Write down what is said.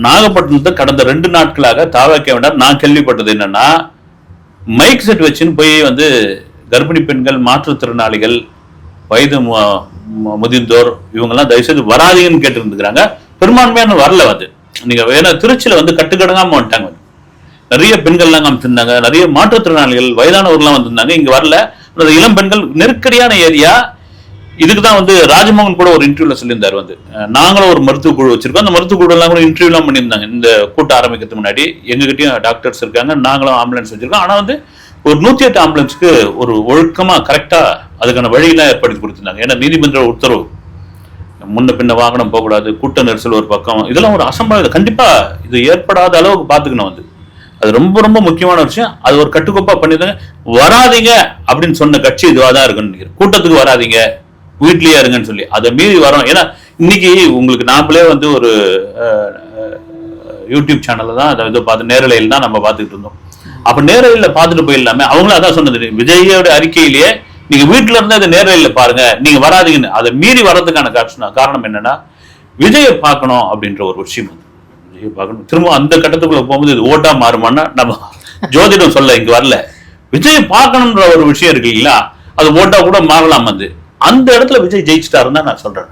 நாகப்பட்டினத்தை கடந்த 2 நாட்களாக தாவக்கவினர் நான் கேள்விப்பட்டது என்னன்னா, மைக் செட் வச்சுன்னு போய் வந்து கர்ப்பிணி பெண்கள், மாற்றுத்திறனாளிகள், வயது முதிர்ந்தோர் இவங்கெல்லாம் தயவுசெய்து வராதீங்கன்னு கேட்டு இருந்துக்கிறாங்க. பெரும்பான்மையான வரல. வந்து நீங்க ஏன்னா திருச்சியில வந்து கட்டுக்கடங்காம வந்துட்டாங்க. நிறைய பெண்கள்லாம் காமிச்சிருந்தாங்க, நிறைய மாற்றுத்திறனாளிகள் வயதானவர்கள்லாம் வந்திருந்தாங்க. இங்க வரல. இளம் பெண்கள் நெருக்கடியான ஏரியா. இதுக்குதான் வந்து ராஜமோகன் கூட ஒரு இன்டர்வியூல சொல்லியிருந்தாரு. வந்து நாங்களும் ஒரு மருத்துவ குழு வச்சிருக்கோம். அந்த மருத்துவ குழு எல்லாம் கூட இன்டர்வியூ எல்லாம் பண்ணியிருந்தாங்க. இந்த கூட்டம் ஆரம்பிக்கிறதுக்கு முன்னாடி எங்ககிட்டயும் டாக்டர்ஸ் இருக்காங்க, நாங்களும் ஆம்புலன்ஸ் வச்சிருக்கோம். ஆனா வந்து ஒரு 108 ஆம்புலன்ஸ்க்கு ஒரு ஒழுக்கமா கரெக்டா அதுக்கான வழியெல்லாம் ஏற்படுத்தி கொடுத்திருந்தாங்க. ஏன்னா நீதிமன்ற உத்தரவு, முன்ன பின்ன வாகனம் போகக்கூடாது, கூட்ட நெரிசல் ஒரு பக்கம், இதெல்லாம் ஒரு அசம்பாவிதம். கண்டிப்பா இது ஏற்படாத அளவுக்கு பாத்துக்கணும். வந்து அது ரொம்ப ரொம்ப முக்கியமான விஷயம். அது ஒரு கட்டுக்கோப்பா பண்ணிருந்தாங்க. வராதிங்க அப்படின்னு சொன்ன கட்சி இதுவாதான் இருக்குன்னு நினைக்கிறேன். கூட்டத்துக்கு வராதிங்க, வீட்லயே இருங்கன்னு சொல்லி அதை மீறி வரோம். ஏன்னா இன்னைக்கு உங்களுக்கு நாமளே வந்து ஒரு யூடியூப் சேனல்ல தான் அதை பார்த்து நேரலையில் தான் நம்ம பார்த்துக்கிட்டு இருந்தோம். அப்ப நேரலையில பார்த்துட்டு போயிடலாமே. அவங்களும் அதான் சொன்னது, விஜயோட அறிக்கையிலேயே நீங்க வீட்டுல இருந்து அதை நேரலையில பாருங்க, நீங்க வராதிங்கன்னு. அதை மீறி வர்றதுக்கான காரணம் என்னன்னா, விஜயை பார்க்கணும் அப்படின்ற ஒரு விஷயம். விஜயை பார்க்கணும். திரும்ப அந்த கட்டத்துக்குள்ள போகும்போது இது ஓட்டா மாறுமான்னா நம்ம ஜோதிடம் சொல்ல இங்க வரல. விஜயை பார்க்கணும்ன்ற ஒரு விஷயம் இருக்கு இல்லைங்களா, அது ஓட்டா கூட மாறலாம். வந்து அந்த இடத்துல விஜய் ஜெயிச்சிட்டாருன்னு தான் நான் சொல்றேன்.